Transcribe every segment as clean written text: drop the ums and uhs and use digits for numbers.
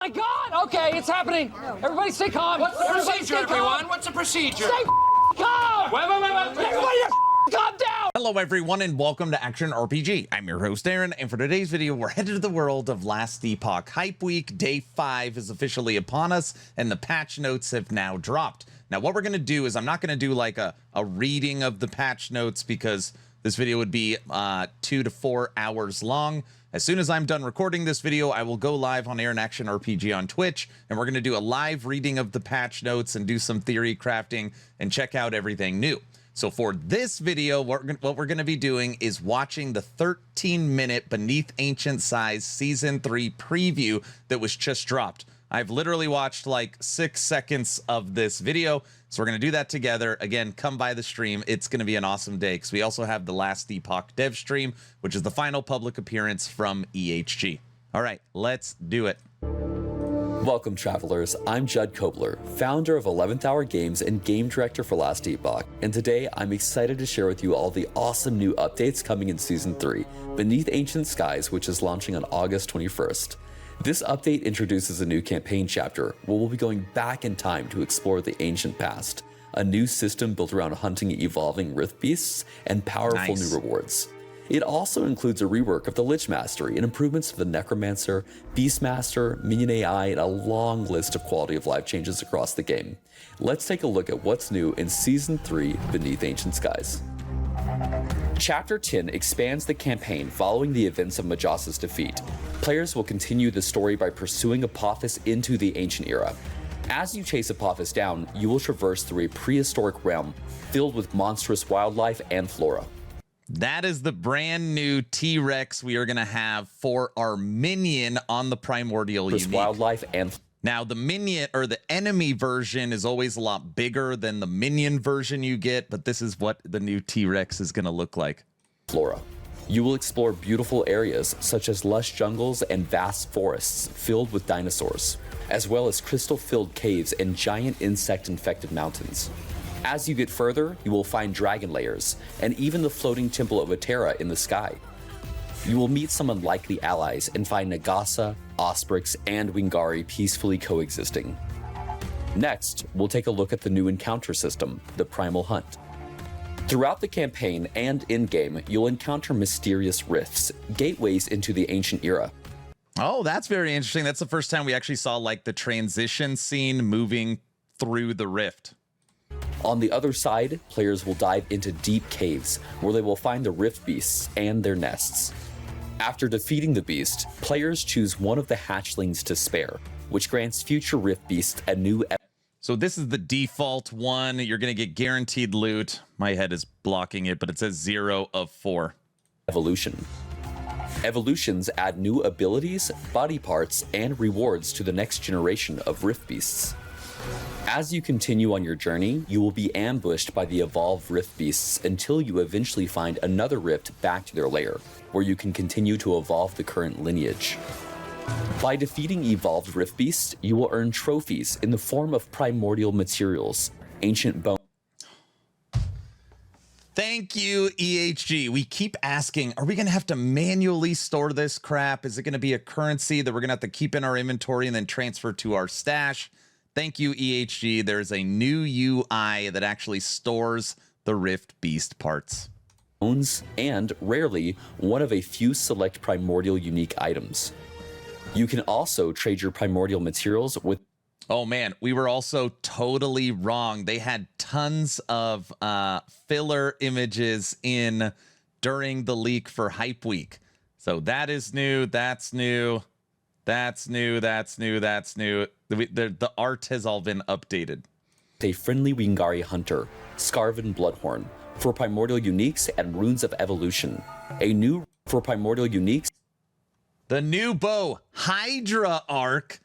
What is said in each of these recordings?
My God! Okay, it's happening. Everybody stay calm. What's the Everybody procedure, stay calm. everyone? What's the procedure? Stay calm! Wait. Everybody just calm down! Hello everyone and welcome to Action RPG. I'm your host Aaron, and for today's video we're headed to the world of Last Epoch. Hype Week Day 5 is officially upon us and the patch notes have now dropped. Now what we're going to do is I'm not going to do like a reading of the patch notes because this video would be 2 to 4 hours long. As soon as I'm done recording this video, I will go live on Aaron Action RPG on Twitch, and we're going to do a live reading of the patch notes and do some theory crafting and check out everything new. So for this video, what we're going to be doing is watching the 13-minute Beneath Ancient Skies Season 3 preview that was just dropped. I've literally watched like 6 seconds of this video, so we're going to do that together. Again, come by the stream. It's going to be an awesome day because we also have the Last Epoch dev stream, which is the final public appearance from EHG. All right, let's do it. Welcome, travelers. I'm Judd Kobler, founder of 11th Hour Games and game director for Last Epoch, and today I'm excited to share with you all the awesome new updates coming in Season 3, Beneath Ancient Skies, which is launching on August 21st. This update introduces a new campaign chapter where we'll be going back in time to explore the ancient past, a new system built around hunting evolving rift beasts and powerful new rewards. It also includes a rework of the Lich Mastery and improvements to the Necromancer, Beastmaster, Minion AI, and a long list of quality of life changes across the game. Let's take a look at what's new in Season 3 Beneath Ancient Skies. Chapter 10 expands the campaign following the events of Majasa's defeat. Players will continue the story by pursuing Apophis into the ancient era. As you chase Apophis down, you will traverse through a prehistoric realm filled with monstrous wildlife and flora. That is the brand new T-Rex we are going to have for our minion on the Primordial Unique. Wildlife and now the minion or the enemy version is always a lot bigger than the minion version you get, but this is what the new T-Rex is going to look like. Flora. You will explore beautiful areas such as lush jungles and vast forests filled with dinosaurs, as well as crystal-filled caves and giant insect-infected mountains. As you get further, you will find dragon layers and even the floating temple of Atera in the sky. You will meet some unlikely allies and find Nagasa, Osprix, and Wingari peacefully coexisting. Next, we'll take a look at the new encounter system, the Primal Hunt. Throughout the campaign and in-game, you'll encounter mysterious rifts, gateways into the ancient era. Oh, that's very interesting. That's the first time we actually saw like the transition scene moving through the rift. On the other side, players will dive into deep caves where they will find the rift beasts and their nests. After defeating the beast, players choose one of the hatchlings to spare, which grants future rift beasts a new. So this is the default one. You're going to get guaranteed loot. My head is blocking it, but it says 0 of 4. Evolution. Evolutions add new abilities, body parts, and rewards to the next generation of rift beasts. As you continue on your journey, you will be ambushed by the evolved rift beasts until you eventually find another rift back to their lair, where you can continue to evolve the current lineage. By defeating evolved rift beasts, you will earn trophies in the form of primordial materials, ancient bone. Thank you, EHG. We keep asking, are we going to have to manually store this crap? Is it going to be a currency that we're going to have to keep in our inventory and then transfer to our stash? Thank you, EHG. There's a new UI that actually stores the Rift Beast parts. And, rarely, one of a few select primordial unique items. You can also trade your primordial materials with... Oh man, we were also totally wrong. They had tons of filler images in during the leak for Hype Week. So that is new, that's new, that's new, that's new, that's new. The art has all been updated. A friendly Wingari hunter, Scarven Bloodhorn, for primordial uniques and Runes of Evolution. A new for primordial uniques. The new bow, Hydra Arc,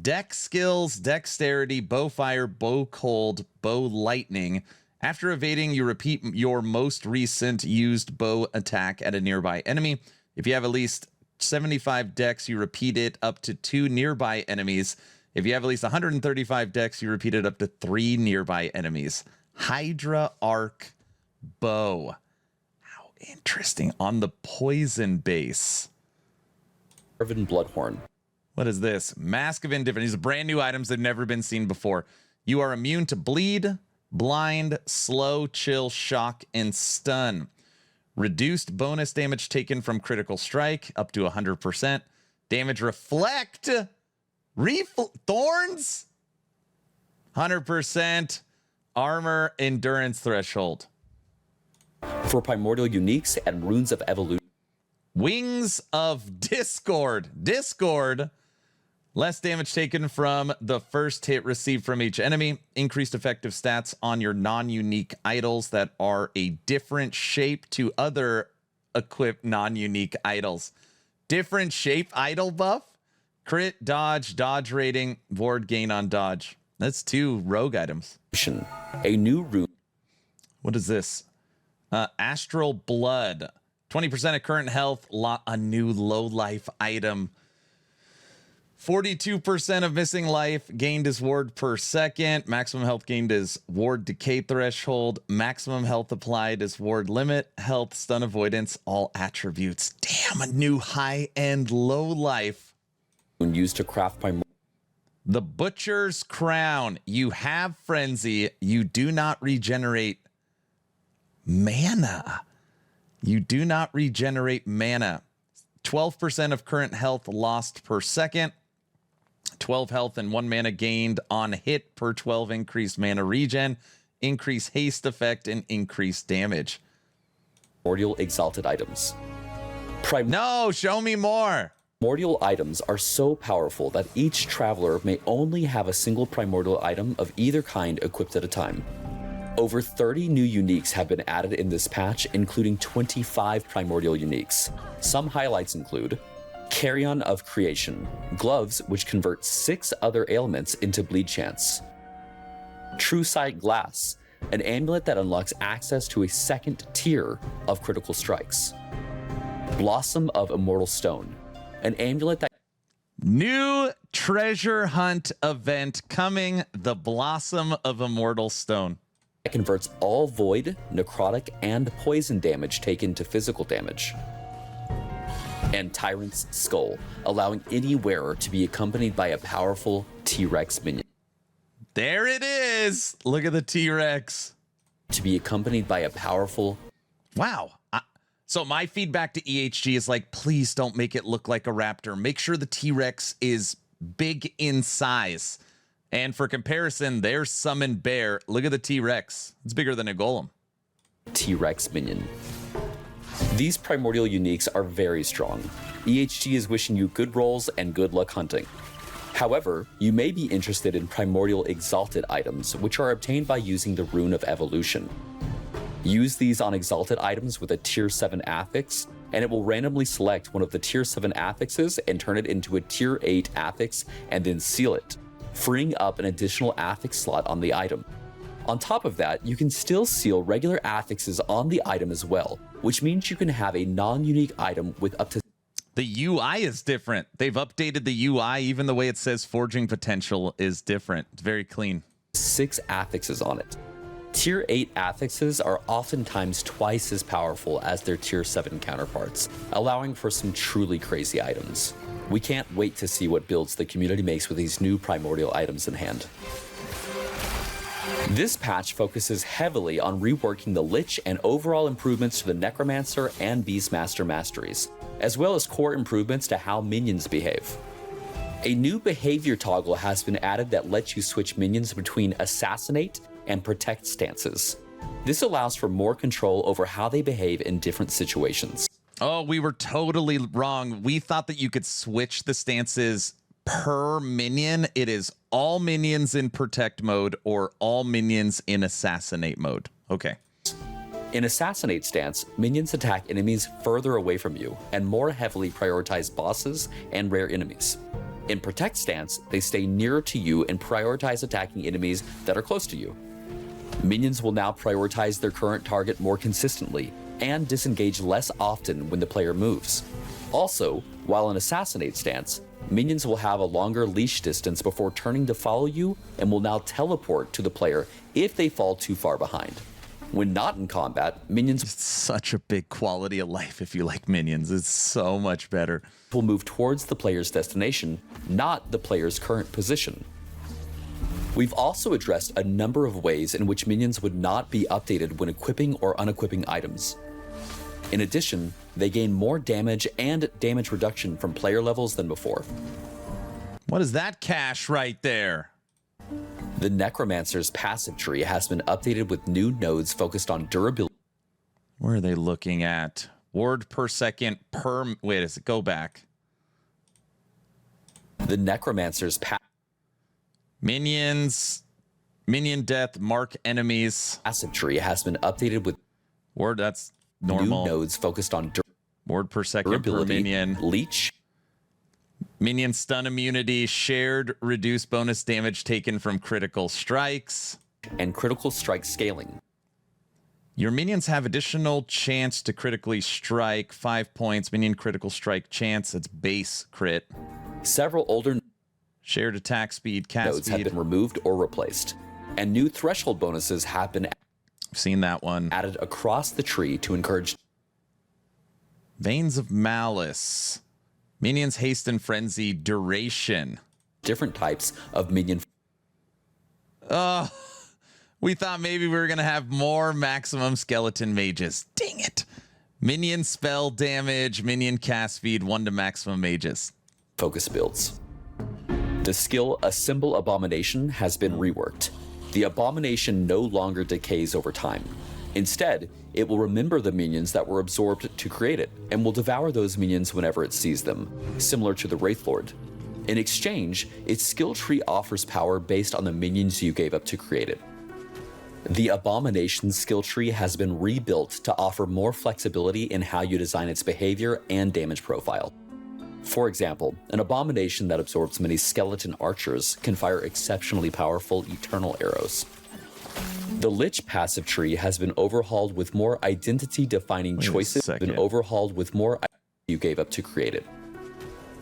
Dex skills, dexterity, bow fire, bow cold, bow lightning. After evading, you repeat your most recent used bow attack at a nearby enemy. If you have at least 75 dex, you repeat it up to 2 nearby enemies. If you have at least 135 dex, you repeat it up to 3 nearby enemies. Hydra Arc bow. Interesting. On the poison base. Scarven Bloodhorn. What is this? Mask of Indifference. These are brand new items that have never been seen before. You are immune to bleed, blind, slow, chill, shock, and stun. Reduced bonus damage taken from critical strike up to 100%. Damage reflect. Thorns. 100%. Armor endurance threshold. For primordial uniques and runes of evolution. Wings of Discord. Discord. Less damage taken from the first hit received from each enemy. Increased effective stats on your non-unique idols that are a different shape to other equipped non-unique idols. Different shape idol buff. Crit, dodge, dodge rating, ward gain on dodge. That's 2 rogue items. A new rune. What is this? Astral Blood. 20% of current health. A new low life item. 42% of missing life gained is ward per second. Maximum health gained is ward decay threshold. Maximum health applied is ward limit. Health, stun avoidance, all attributes. Damn, a new high-end low life. Used to craft the Butcher's Crown. You have Frenzy. You do not regenerate mana. You do not regenerate mana. 12% of current health lost per second. 12 health and 1 mana gained on hit per 12 increased mana regen. Increase haste effect and increase damage. Primordial exalted items. No, show me more. Primordial items are so powerful that each traveler may only have a single primordial item of either kind equipped at a time. Over 30 new uniques have been added in this patch, including 25 primordial uniques. Some highlights include Carrion of Creation, gloves which convert 6 other ailments into bleed chance. True Sight Glass, an amulet that unlocks access to a second tier of critical strikes. Blossom of Immortal Stone, an amulet that... New treasure hunt event coming, the Blossom of Immortal Stone. That converts all void, necrotic, and poison damage taken to physical damage. And Tyrant's Skull, allowing any wearer to be accompanied by a powerful T-Rex minion. There it is. Look at the T-Rex. To be accompanied by a powerful... Wow. So my feedback to EHG is like, please don't make it look like a raptor. Make sure the T-Rex is big in size. And for comparison, there's Summon Bear. Look at the T-Rex. It's bigger than a golem. T-Rex minion. These primordial uniques are very strong. EHG is wishing you good rolls and good luck hunting. However, you may be interested in primordial exalted items, which are obtained by using the Rune of Evolution. Use these on exalted items with a tier 7 affix, and it will randomly select one of the tier 7 affixes and turn it into a tier 8 affix and then seal it, freeing up an additional affix slot on the item. On top of that, you can still seal regular affixes on the item as well, which means you can have a non-unique item with up to... The UI is different. They've updated the UI. Even the way it says forging potential is different. It's very clean. 6 affixes on it. Tier 8 affixes are oftentimes twice as powerful as their tier 7 counterparts, allowing for some truly crazy items. We can't wait to see what builds the community makes with these new primordial items in hand. This patch focuses heavily on reworking the Lich and overall improvements to the Necromancer and Beastmaster masteries, as well as core improvements to how minions behave. A new behavior toggle has been added that lets you switch minions between Assassinate and Protect stances. This allows for more control over how they behave in different situations. Oh, we were totally wrong. We thought that you could switch the stances per minion. It is all minions in Protect mode or all minions in Assassinate mode. Okay. In Assassinate stance, minions attack enemies further away from you and more heavily prioritize bosses and rare enemies. In Protect stance, they stay nearer to you and prioritize attacking enemies that are close to you. Minions will now prioritize their current target more consistently and disengage less often when the player moves. Also, while in Assassinate stance, minions will have a longer leash distance before turning to follow you and will now teleport to the player if they fall too far behind. When not in combat, minions It's such a big quality of life if you like minions. It's so much better. will move towards the player's destination, not the player's current position. We've also addressed a number of ways in which minions would not be updated when equipping or unequipping items. In addition, they gain more damage and damage reduction from player levels than before. What is that cache right there? The Necromancer's passive tree has been updated with new nodes focused on durability. Where are they looking at? Ward per second per... Wait, does it go back? The Necromancer's Minions, minion death, mark enemies. passive tree has been updated with Ward, that's normal. new nodes focused on Ward per second per durability, minion. leech, Minion stun immunity, shared reduced bonus damage taken from critical strikes. and critical strike scaling. Your minions have additional chance to critically strike, 5 points. Minion critical strike chance, it's base crit. Several older Shared attack speed, cast nodes have speed. been removed or replaced, and new threshold bonuses have been I've seen that one. added across the tree to encourage Veins of Malice. Minions haste and frenzy duration. different types of minion. We thought maybe we were going to have more maximum skeleton mages. Dang it. Minion spell damage, minion cast speed, 1 to maximum mages. Focus builds. The skill Assemble Abomination has been reworked. The Abomination no longer decays over time. Instead, it will remember the minions that were absorbed to create it, and will devour those minions whenever it sees them, similar to the Wraithlord. In exchange, its skill tree offers power based on the minions you gave up to create it. The Abomination skill tree has been rebuilt to offer more flexibility in how you design its behavior and damage profile. For example, an Abomination that absorbs many skeleton archers can fire exceptionally powerful eternal arrows. The Lich passive tree has been overhauled with more identity-defining choices you gave up to create it.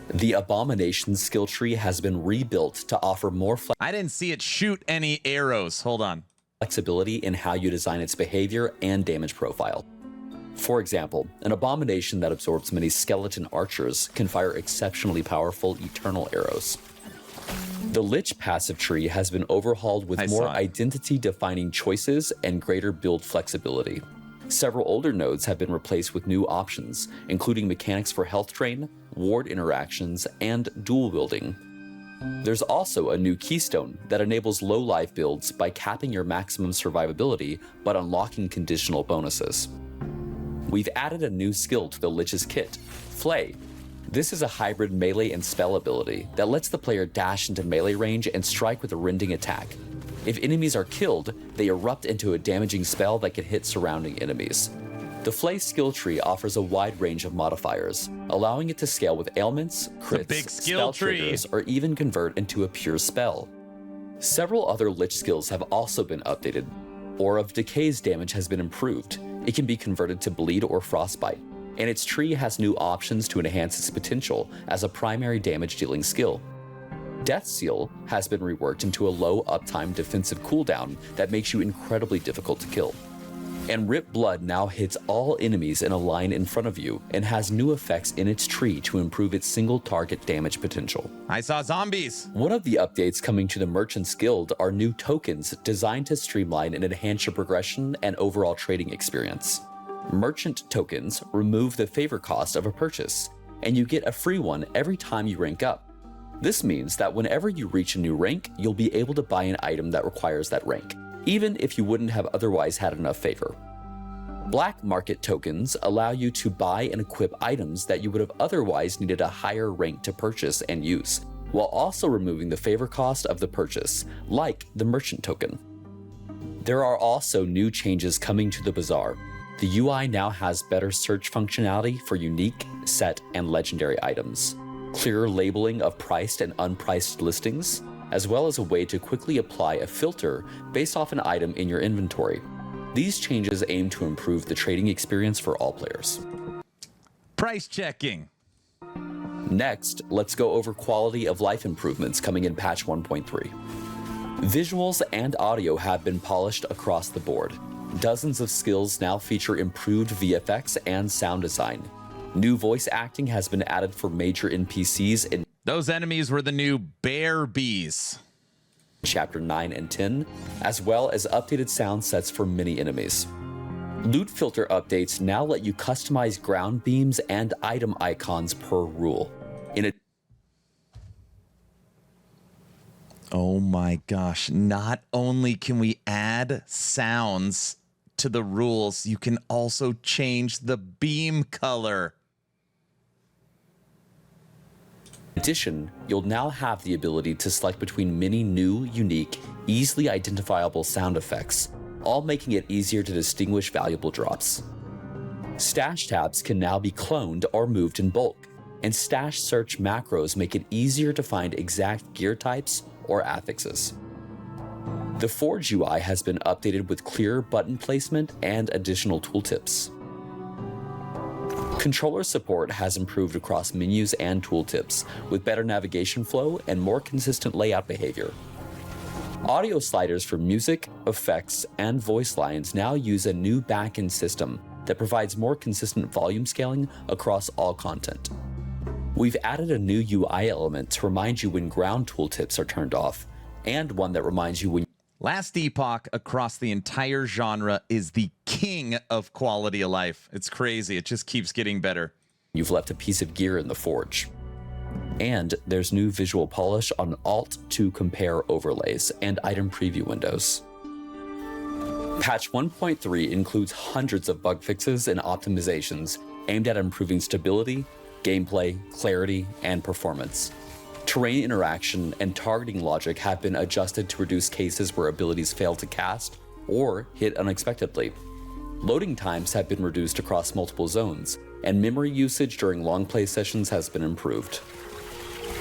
The Abomination skill tree has been rebuilt to offer more I didn't see it shoot any arrows. Hold on. flexibility in how you design its behavior and damage profile. For example, an Abomination that absorbs many skeleton archers can fire exceptionally powerful eternal arrows. The Lich passive tree has been overhauled with more identity-defining choices and greater build flexibility. Several older nodes have been replaced with new options, including mechanics for health drain, ward interactions, and dual wielding. There's also a new keystone that enables low life builds by capping your maximum survivability but unlocking conditional bonuses. We've added a new skill to the Lich's kit, Flay. This is a hybrid melee and spell ability that lets the player dash into melee range and strike with a rending attack. If enemies are killed, they erupt into a damaging spell that can hit surrounding enemies. The Flay skill tree offers a wide range of modifiers, allowing it to scale with ailments, crits, big skill tree. triggers, or even convert into a pure spell. Several other Lich skills have also been updated. Aura of Decay's damage has been improved. It can be converted to bleed or frostbite, and its tree has new options to enhance its potential as a primary damage dealing skill. Death Seal has been reworked into a low uptime defensive cooldown that makes you incredibly difficult to kill. And Rip Blood now hits all enemies in a line in front of you and has new effects in its tree to improve its single target damage potential. I saw zombies. One of the updates coming to the Merchant's Guild are new tokens designed to streamline and enhance your progression and overall trading experience. Merchant tokens remove the favor cost of a purchase, and you get a free one every time you rank up. This means that whenever you reach a new rank, you'll be able to buy an item that requires that rank, even if you wouldn't have otherwise had enough favor. Black market tokens allow you to buy and equip items that you would have otherwise needed a higher rank to purchase and use, while also removing the favor cost of the purchase, like the merchant token. There are also new changes coming to the bazaar. The UI now has better search functionality for unique, set, and legendary items, clearer labeling of priced and unpriced listings, as well as a way to quickly apply a filter based off an item in your inventory. These changes aim to improve the trading experience for all players. Price checking. Next, let's go over quality of life improvements coming in patch 1.3. Visuals and audio have been polished across the board. dozens of skills now feature improved VFX and sound design. New voice acting has been added for major NPCs in Those enemies were the new bear bees. Chapter 9 and 10, as well as updated sound sets for many enemies. Loot filter updates now let you customize ground beams and item icons per rule. Oh my gosh. Not only can we add sounds to the rules, you can also change the beam color. In addition, you'll now have the ability to select between many new, unique, easily identifiable sound effects, all making it easier to distinguish valuable drops. Stash tabs can now be cloned or moved in bulk, and stash search macros make it easier to find exact gear types or affixes. The Forge UI has been updated with clearer button placement and additional tooltips. Controller support has improved across menus and tooltips, with better navigation flow and more consistent layout behavior. Audio sliders for music, effects, and voice lines now use a new backend system that provides more consistent volume scaling across all content. We've added a new UI element to remind you when ground tooltips are turned off, and one that reminds you when Last Epoch across the entire genre is the king of quality of life. It's crazy. It just keeps getting better. you've left a piece of gear in the forge. And there's new visual polish on Alt to compare overlays and item preview windows. Patch 1.3 includes hundreds of bug fixes and optimizations aimed at improving stability, gameplay, clarity, and performance. Terrain interaction and targeting logic have been adjusted to reduce cases where abilities fail to cast or hit unexpectedly. Loading times have been reduced across multiple zones, and memory usage during long play sessions has been improved.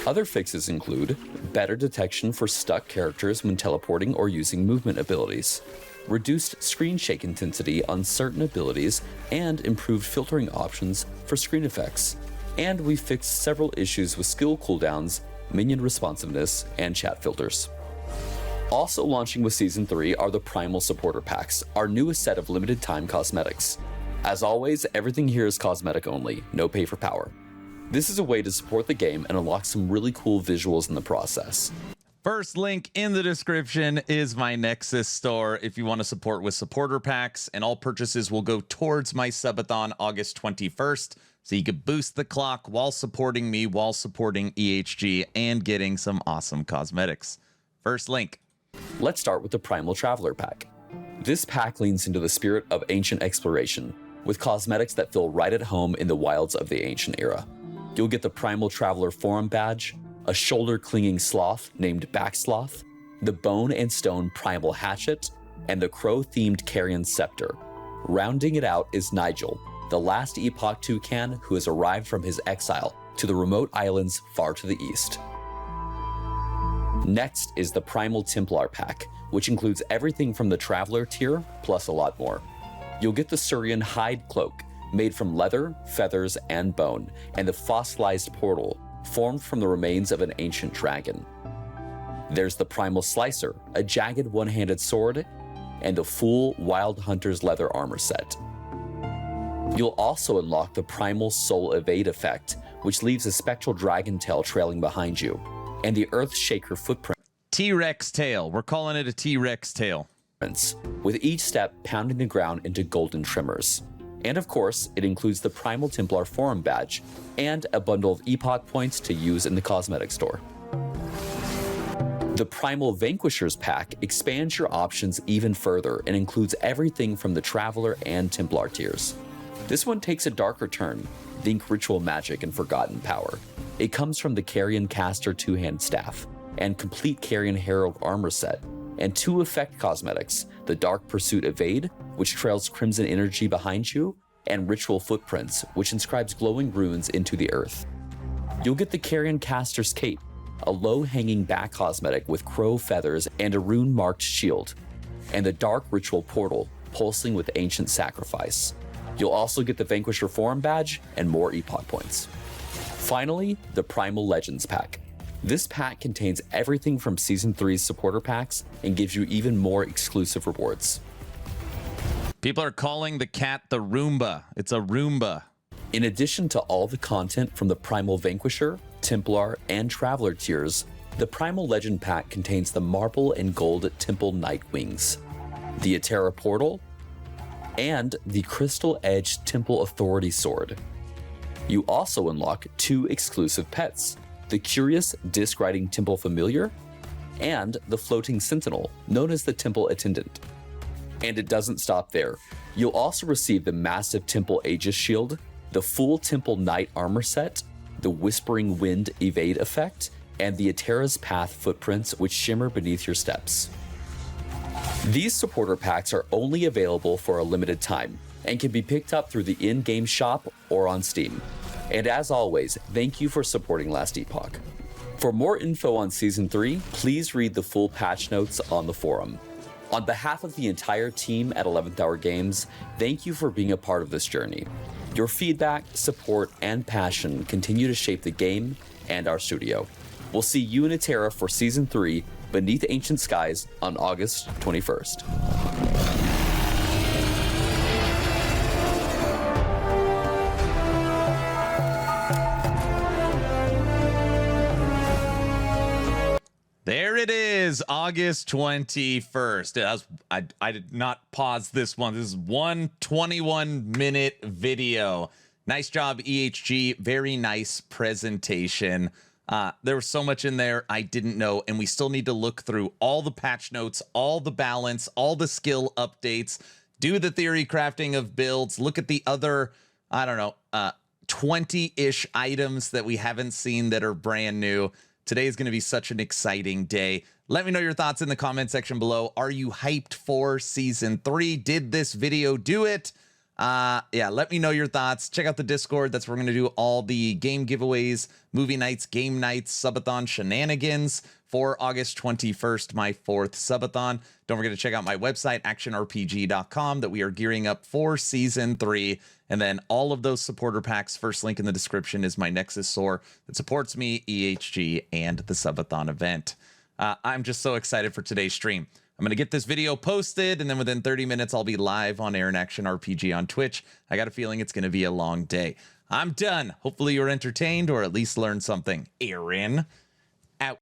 Other fixes include better detection for stuck characters when teleporting or using movement abilities, reduced screen shake intensity on certain abilities, and improved filtering options for screen effects. And we fixed several issues with skill cooldowns, minion responsiveness, and chat filters. Also launching with Season 3 are the Primal Supporter Packs, our newest set of limited time cosmetics. As always, everything here is cosmetic only, no pay for power. This is a way to support the game and unlock some really cool visuals in the process. First link in the description is my Nexus store if you want to support with supporter packs, and all purchases will go towards my subathon August 21st, so you could boost the clock while supporting me, while supporting EHG, and getting some awesome cosmetics. First link. Let's start with the Primal Traveler Pack. This pack leans into the spirit of ancient exploration, with cosmetics that feel right at home in the wilds of the ancient era. You'll get the Primal Traveler Forum Badge, a shoulder-clinging sloth named Backsloth, the Bone and Stone Primal Hatchet, and the Crow-themed Carrion Scepter. Rounding it out is Nigel, the last Epoch toucan who has arrived from his exile to the remote islands far to the east. Next is the Primal Templar Pack, which includes everything from the Traveler tier, plus a lot more. You'll get the Surian Hide Cloak, made from leather, feathers, and bone, and the Fossilized Portal, formed from the remains of an ancient dragon. There's the Primal Slicer, a jagged one-handed sword, and the full Wild Hunter's leather armor set. You'll also unlock the Primal Soul Evade effect, which leaves a spectral dragon tail trailing behind you, and the Earth Shaker footprint. T-Rex tail. We're calling it a T-Rex tail. With each step pounding the ground into golden tremors. And of course, it includes the Primal Templar Forum Badge and a bundle of Epoch points to use in the cosmetic store. The Primal Vanquishers Pack expands your options even further and includes everything from the Traveler and Templar tiers. This one takes a darker turn, think ritual magic and forgotten power. It comes from the Carrion Caster two-hand staff and complete Carrion Herald armor set, and two effect cosmetics, the Dark Pursuit Evade, which trails crimson energy behind you, and Ritual Footprints, which inscribes glowing runes into the earth. You'll get the Carrion Caster's Cape, a low-hanging back cosmetic with crow feathers and a rune-marked shield, and the Dark Ritual Portal, pulsing with ancient sacrifice. You'll also get the Vanquisher Forum Badge and more Epoch points. Finally, the Primal Legends Pack. This pack contains everything from Season 3's supporter packs and gives you even more exclusive rewards. People are calling the cat the Roomba. It's a Roomba. In addition to all the content from the Primal Vanquisher, Templar, and Traveler tiers, the Primal Legend pack contains the Marble and Gold Temple Nightwings, the Atera Portal, and the Crystal Edge Temple Authority Sword. You also unlock 2 exclusive pets, the Curious Disc Riding Temple Familiar and the Floating Sentinel, known as the Temple Attendant. And it doesn't stop there. You'll also receive the massive Temple Aegis Shield, the full Temple Knight armor set, the Whispering Wind evade effect, and the Atera's Path footprints which shimmer beneath your steps. These supporter packs are only available for a limited time and can be picked up through the in-game shop or on Steam. And as always, thank you for supporting Last Epoch. For more info on Season 3, please read the full patch notes on the forum. On behalf of the entire team at 11th Hour Games, thank you for being a part of this journey. Your feedback, support, and passion continue to shape the game and our studio. We'll see you in Atera for Season 3, Beneath Ancient Skies, on August 21st. There it is, August 21st. I did not pause this one. This is one 21-minute video. Nice job, EHG. Very nice presentation. There was so much in there I didn't know, and we still need to look through all the patch notes, all the balance, all the skill updates, do the theory crafting of builds, look at the other, I don't know, 20-ish items that we haven't seen that are brand new. Today is going to be such an exciting day. Let me know your thoughts in the comment section below. Are you hyped for Season 3? Did this video do it? Yeah, let me know your thoughts. Check out the Discord. That's where we're going to do all the game giveaways, movie nights, game nights, subathon shenanigans for August 21st, my 4th subathon. Don't forget to check out my website, actionrpg.com, that we are gearing up for Season 3. And then all of those supporter packs, first link in the description is my Nexus Soar that supports me, EHG, and the subathon event. I'm just so excited for today's stream. I'm going to get this video posted, and then within 30 minutes, I'll be live on Air and Action RPG on Twitch. I got a feeling it's going to be a long day. I'm done. Hopefully you're entertained or at least learned something. Aaron, out.